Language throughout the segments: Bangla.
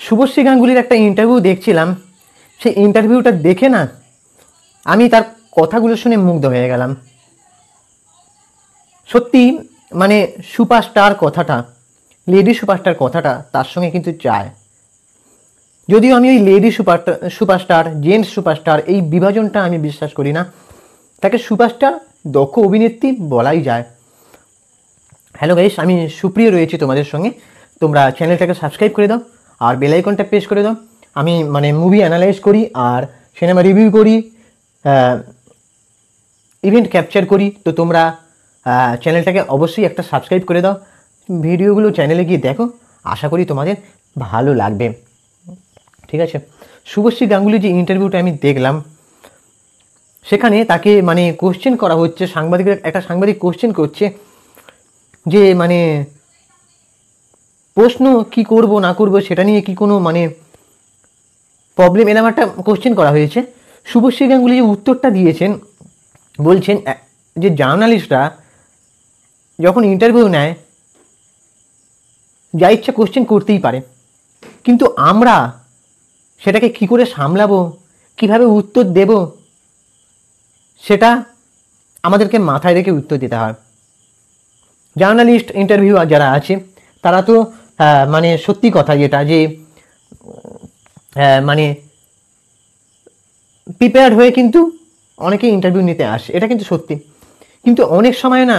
শুভশ্রী গাঙ্গুলির একটা ইন্টারভিউ দেখছিলাম। সেই ইন্টারভিউটা দেখে না আমি তার কথাগুলো শুনে মুগ্ধ হয়ে গেলাম। সত্যি মানে সুপারস্টার কথাটা, লেডি সুপারস্টার কথাটা তার সঙ্গে কিন্তু চায়। যদিও আমি ওই লেডি সুপারস্টার জেন্টস সুপারস্টার এই বিভাজনটা আমি বিশ্বাস করি না। তাকে সুপারস্টার দক্ষ অভিনেত্রী বলাই যায়। হ্যালো গাইস, আমি সুপ্রিয় রয়েছি তোমাদের সঙ্গে। তোমরা চ্যানেলটাকে সাবস্ক্রাইব করে দাও আর বেল আইকনটা প্রেস করে দাও। আমি মানে মুভি অ্যানালাইজ করি আর সিনেমা রিভিউ করি, ইভেন্ট ক্যাপচার করি। তো তোমরা চ্যানেলটাকে অবশ্যই একটা সাবস্ক্রাইব করে দাও, ভিডিওগুলো চ্যানেলে গিয়ে দেখো, আশা করি তোমাদের ভালো লাগবে। ঠিক আছে, শুভশ্রী গাঙ্গুলির যে ইন্টারভিউটা আমি দেখলাম, সেখানে তাকে মানে কোশ্চেন করা হচ্ছে, একটা সাংবাদিক কোশ্চেন করছে যে মানে প্রশ্ন কি করব না করব সেটা নিয়ে কি কোনো মানে প্রবলেম, এরকম একটা কোশ্চেন করা হয়েছে। শুভশ্রী গাঙ্গুলি যে উত্তরটা দিয়েছেন, বলছেন যে জার্নালিস্টরা যখন ইন্টারভিউ নেয় যা ইচ্ছা কোশ্চেন করতেই পারে, কিন্তু আমরা সেটাকে কি করে সামলাবো, কিভাবে উত্তর দেব, সেটা আমাদেরকে মাথায় রেখে উত্তর দিতে হয়। জার্নালিস্ট ইন্টারভিউয়ার যারা আছে তারা তো মানে সত্যি কথা যেটা যে মানে প্রিপেয়ার্ড হয়ে কিন্তু অনেকে ইন্টারভিউ নিতে আসে, এটা কিন্তু সত্যি। কিন্তু অনেক সময় না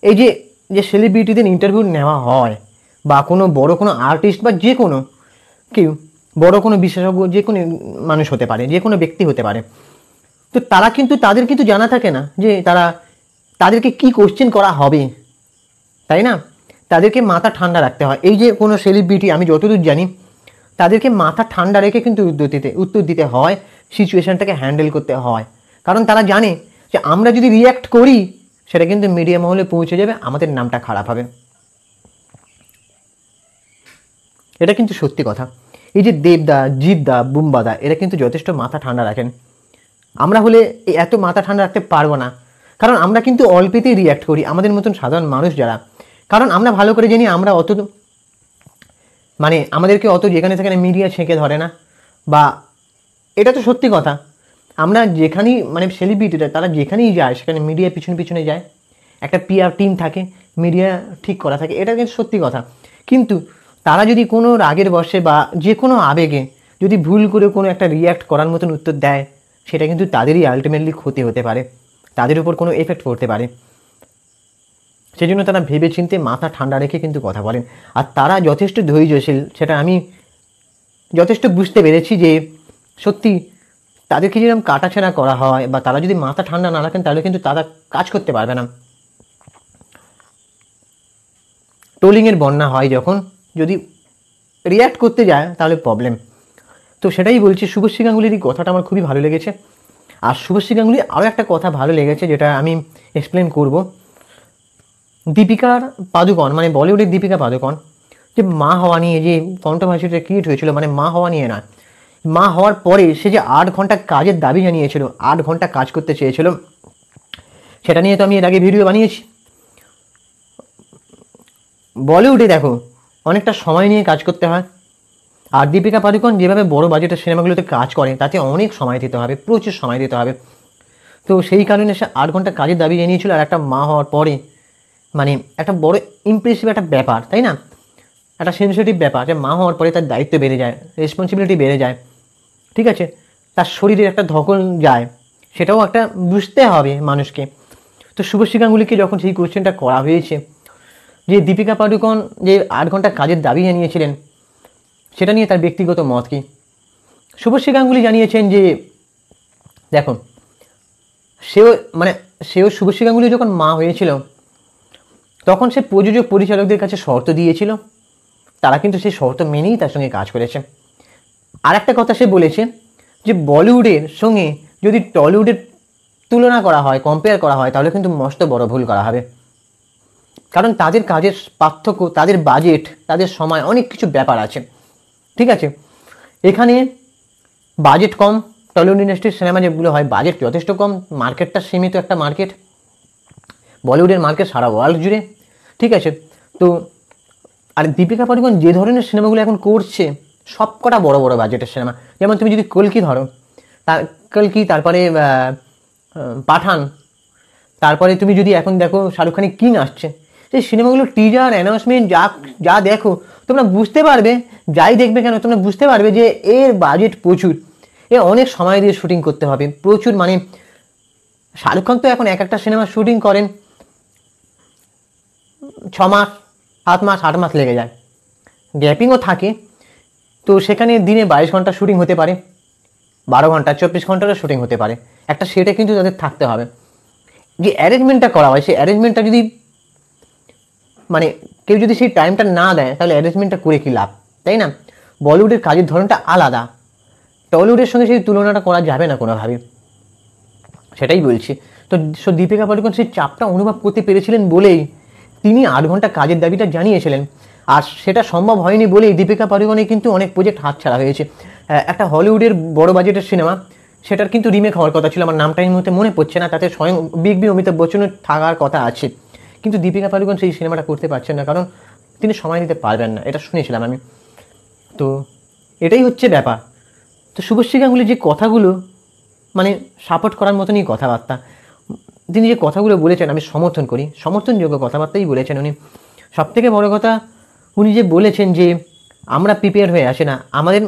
এই যে যে সেলিব্রিটিদের ইন্টারভিউ নেওয়া হয় বা কোনো বড় কোনো আর্টিস্ট বা যে কোনো কেউ, বড় কোনো বিশেষজ্ঞ যে কোনো মানুষ হতে পারে, যে কোনো ব্যক্তি হতে পারে, তো তারা কিন্তু তাদের কিন্তু জানা থাকে না যে তাদেরকে কি কোশ্চেন করা হবে, তাই না? তাদেরকে মাথা ঠান্ডা রাখতে হয়। এই যে কোনো সেলিব্রিটি আমি যতদূর জানি, তাদেরকে মাথা ঠান্ডা রেখে কিন্তু উত্তর দিতে হয়, সিচুয়েশনটাকে হ্যান্ডেল করতে হয়। কারণ তারা জানে যে আমরা যদি রিয়্যাক্ট করি সেটা কিন্তু মিডিয়া মহলে পৌঁছে যাবে, আমাদের নামটা খারাপ হবে। এটা কিন্তু সত্যি কথা। এই যে দেবদা, জিৎদা, বুম্বাদা এরা কিন্তু যথেষ্ট মাথা ঠান্ডা রাখেন। আমরা হলে এত মাথা ঠান্ডা রাখতে পারবো না, কারণ আমরা কিন্তু অল্পেতেই রিয়্যাক্ট করি, আমাদের মতন সাধারণ মানুষ যারা। কারণ আমরা ভালো করে জানি আমরা অত মানে আমাদেরকে অত যেখানে সেখানে মিডিয়া ছেঁকে ধরে না, বা এটা তো সত্যি কথা। আমরা যেখানেই মানে সেলিব্রিটিরা তারা যেখানেই যায় সেখানে মিডিয়া পিছনে পিছনে যায়, একটা পিআর টিম থাকে, মিডিয়া ঠিক করা থাকে, এটা কিন্তু সত্যি কথা। কিন্তু তারা যদি কোনো রাগের বশে বা যে কোনো আবেগে যদি ভুল করে কোনো একটা রিয়্যাক্ট করার মতন উত্তর দেয়, সেটা কিন্তু তাদেরই আলটিমেটলি ক্ষতি হতে পারে, তাদের উপর কোনো এফেক্ট পড়তে পারে। সেই জন্য তারা ভেবে চিনতে মাথা ঠান্ডা রেখে কিন্তু কথা বলেন। আর তারা যথেষ্ট ধৈর্যশীল, সেটা আমি যথেষ্ট বুঝতে পেরেছি যে সত্যি তাদেরকে যেরকম কাটাছেঁড়া করা হয় বা তারা যদি মাথা ঠান্ডা না রাখেন তাহলে কিন্তু তারা কাজ করতে পারবে না। ট্রোলিংয়ের বন্যা হয় যখন, যদি রিয়্যাক্ট করতে যায় তাহলে প্রবলেম। তো সেটাই বলছি, শুভশ্রী গাঙ্গুলির এই কথাটা আমার খুবই ভালো লেগেছে। আর শুভশ্রী গাঙ্গুলির আরও একটা কথা ভালো লেগেছে যেটা আমি এক্সপ্লেন করব। দীপিকার পাদুকণ মানে বলিউডের দীপিকা পাদুকণ যে মা হওয়া নিয়ে যে কন্ট্রোভার্সিটা ক্রিয়েট হয়েছিল, মানে মা হওয়া নিয়ে না, মা হওয়ার পরে সে যে 8 ঘন্টা কাজের দাবি জানিয়েছিল, 8 ঘন্টা কাজ করতে চেয়েছিল, সেটা নিয়ে তো আমি এর আগে ভিডিও বানিয়েছি। বলিউডে দেখো অনেকটা সময় নিয়ে কাজ করতে হয়, আর দীপিকা পাদুকণ যেভাবে বড় বাজেটের সিনেমাগুলোতে কাজ করে তাতে অনেক সময় দিতে হবে, প্রচুর সময় দিতে হবে। তো সেই কারণে সে 8 ঘন্টা কাজের দাবি জানিয়েছিল। আর একটা মা হওয়ার পরে মানে একটা বড় ইমপ্রেসিভ একটা ব্যাপার, তাই না? একটা সেন্সিটিভ ব্যাপার যে মা হওয়ার পরে তার দায়িত্ব বেড়ে যায়, রেসপন্সিবিলিটি বেড়ে যায়, ঠিক আছে? তার শরীরে একটা ধকল যায়, সেটাও একটা বুঝতে হবে মানুষকে। তো শুভশ্রী গাঙ্গুলিকে যখন সেই কোশ্চেনটা করা হয়েছে যে দীপিকা পাডুকোন যে 8 ঘন্টা কাজের দাবি জানিয়েছিলেন, সেটা নিয়ে তার ব্যক্তিগত মত কী, শুভশ্রী গাঙ্গুলি জানিয়েছেন যে দেখুন সেও শুভশ্রী গাঙ্গুলি যখন মা হয়েছিল তখন সে প্রযোজক পরিচালকদের কাছে শর্ত দিয়েছিল, তারা কিন্তু সেই শর্ত মেনেই তার সঙ্গে কাজ করেছে। আর একটা কথা সে বলেছে যে বলিউডের সঙ্গে যদি টলিউডের তুলনা করা হয়, কম্পেয়ার করা হয়, তাহলে কিন্তু মস্ত বড় ভুল করা হবে। কারণ তাদের কাজের পার্থক্য, তাদের বাজেট, তাদের সময়, অনেক কিছু ব্যাপার আছে, ঠিক আছে? এখানে বাজেট কম, টলিউড ইন্ডাস্ট্রির সিনেমা যেগুলো হয় বাজেট যথেষ্ট কম, মার্কেটটা সীমিত একটা মার্কেট, বলিউডের মার্কেট সারা ওয়ার্ল্ড জুড়ে, ঠিক আছে? তো আর দীপিকা পাডুকোন যে ধরনের সিনেমাগুলো এখন করছে সব কটা বড় বড় বাজেটের সিনেমা। যেমন তুমি যদি কলকি ধরো, কলকি, তারপরে পাঠান, তারপরে তুমি যদি এখন দেখো শাহরুখ খানের কিং আসছে, সেই সিনেমাগুলো টিজার অ্যানাউন্সমেন্ট যা দেখো তোমরা বুঝতে পারবে, যাই দেখবে কেন তোমরা বুঝতে পারবে যে এর বাজেট প্রচুর, এ অনেক সময় দিয়ে শুটিং করতে হবে প্রচুর। মানে শাহরুখ খান তো এখন একটা সিনেমা শুটিং করেন 6 মাস, 7 মাস, 8 মাস লেগে যায়, গ্যাপিংও থাকে। তো সেখানে দিনে 22 ঘন্টা শুটিং হতে পারে, 12 ঘন্টা, 24 ঘন্টারও শুটিং হতে পারে। একটা সেটে কিন্তু তাদের থাকতে হবে। যে অ্যারেঞ্জমেন্টটা করা হয়, সেই অ্যারেঞ্জমেন্টটা যদি মানে কেউ যদি সেই টাইমটা না দেয়, তাহলে অ্যারেঞ্জমেন্টটা করে কী লাভ, তাই না? বলিউডের কাজের ধরনটা আলাদা, টলিউডের সঙ্গে সেই তুলনাটা করা যাবে না কোনোভাবে, সেটাই বলছি। তো দীপিকা পাড়ুকোন সেই চাপটা অনুভব করতে পেরেছিলেন বলেই তিনি 8 ঘন্টা কাজের দাবিটা জানিয়েছিলেন। আর সেটা সম্ভব হয়নি বলেই দীপিকা পাড়ুকোনের কিন্তু অনেক প্রজেক্ট হাতছাড়া হয়েছে। একটা হলিউডের বড় বাজেটের সিনেমা, সেটার কিন্তু রিমেক হওয়ার কথা ছিল, আমার নামটা এই মুহূর্তে মনে পড়ছে না, তাতে স্বয়ং বিগ বি অমিতাভ বচ্চনের থাকার কথা আছে, কিন্তু দীপিকা পাড়ুকোন সেই সিনেমাটা করতে পারছেন না, কারণ তিনি সময় দিতে পারবেন না, এটা শুনেছিলাম আমি। তো এটাই হচ্ছে ব্যাপার। তো শুভশ্রী গাঙ্গুলির যে কথাগুলো মানে সাপোর্ট করার মতনই কথাবার্তা, তিনি যে কথাগুলো বলেছেন আমি সমর্থন করি, সমর্থনযোগ্য কথাবার্তাই বলেছেন উনি। সবথেকে বড় কথা উনি যে বলেছেন যে আমরা প্রিপেয়ার হয়ে আসি না, আমাদের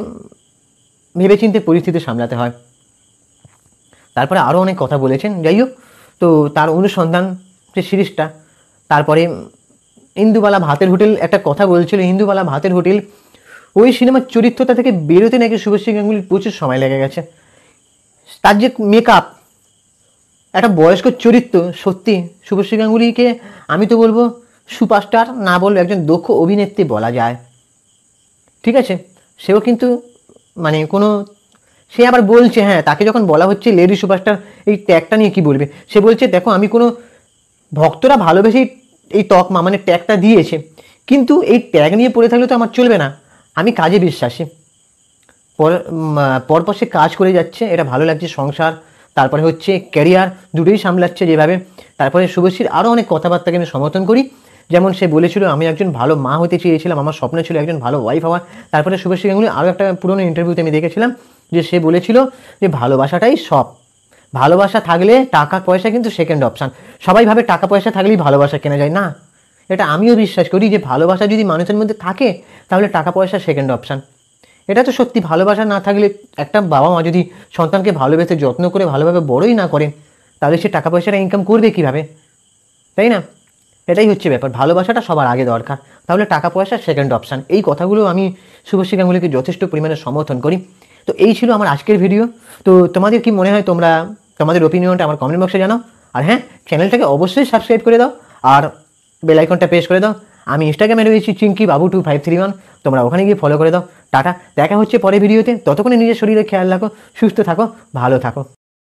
ভেবেচিন্তে পরিস্থিতি সামলাতে হয়। তারপরে আরও অনেক কথা বলেছেন, যাই হোক। তো তার অনুসন্ধান যে সিরিজটা, তারপরে ইন্দুবালা ভাতের হোটেল, একটা কথা বলছিল ইন্দুবালা ভাতের হোটেল, ওই সিনেমার চরিত্রটা থেকে বেরোতে নাকি শুভশ্রী গাঙ্গুলির প্রচুর সময় লেগে গেছে। তার যে মেকআপ, একটা বয়স্ক চরিত্র, সত্যি শুভশ্রী গাঙ্গুলিকে আমি তো বলবো সুপারস্টার না বলবো, একজন দক্ষ অভিনেত্রী বলা যায়, ঠিক আছে? সেও কিন্তু মানে কোনো, সে আবার বলছে, হ্যাঁ তাকে যখন বলা হচ্ছে লেডি সুপারস্টার, এই ট্যাগটা নিয়ে কি বলবে, সে বলছে দেখো আমি কোনো, ভক্তরা ভালোবেসেই এই তকমা মানে ট্যাগটা দিয়েছে, কিন্তু এই ট্যাগ নিয়ে পড়ে থাকলে তো আমার চলবে না, আমি কাজে বিশ্বাসী। পরপর সে কাজ করে যাচ্ছে, এটা ভালো লাগছে, সংসার তারপরে হচ্ছে ক্যারিয়ার দুটোই সামলাচ্ছে যেভাবে। তারপরে শুভশ্রীর আরও অনেক কথাবার্তাকে আমি সমর্থন করি, যেমন সে বলেছিল আমি একজন ভালো মা হতে চেয়েছিলাম, আমার স্বপ্ন ছিল একজন ভালো ওয়াইফ হওয়ার। তারপরে শুভশ্রী গাঙ্গুলি আরও একটা পুরনো ইন্টারভিউতে আমি দেখেছিলাম যে সে বলেছিল যে ভালোবাসাটাই সব, ভালোবাসা থাকলে টাকা পয়সা কিন্তু সেকেন্ড অপশান। সবাই ভাবে টাকা পয়সা থাকলেই ভালোবাসা কেনা যায়, না, এটা আমিও বিশ্বাস করি যে ভালোবাসা যদি মানুষের মধ্যে থাকে তাহলে টাকা পয়সা সেকেন্ড অপশান। এটা তো সত্যি, ভালোবাসা না থাকলে একটা বাবা মা যদি সন্তানকে ভালোবেসে যত্ন করে ভালোভাবে বড়ই না করেন, তাহলে সে টাকা পয়সাটা ইনকাম করবে কীভাবে, তাই না? এটাই হচ্ছে ব্যাপার, ভালোবাসাটা সবার আগে দরকার, তাহলে টাকা পয়সা সেকেন্ড অপশান। এই কথাগুলো আমি শুভশ্রী গাঙ্গুলিকে যথেষ্ট পরিমাণে সমর্থন করি। তো এই ছিল আমার আজকের ভিডিও। তো তোমাদের কি মনে হয়, তোমরা তোমাদের ওপিনিয়নটা আমার কমেন্ট বক্সে জানাও। আর হ্যাঁ, চ্যানেলটাকে অবশ্যই সাবস্ক্রাইব করে দাও আর বেল আইকনটা প্রেস করে দাও। আমি ইনস্টাগ্রামে রয়েছি চিঙ্কি বাবু 2531, তোমরা ওখানে গিয়ে ফলো করে দাও। টাটা, দেখা হচ্ছে পরের ভিডিওতে, ততক্ষণে নিজের শরীরে খেয়াল রাখো, সুস্থ থাকো, ভালো থাকো।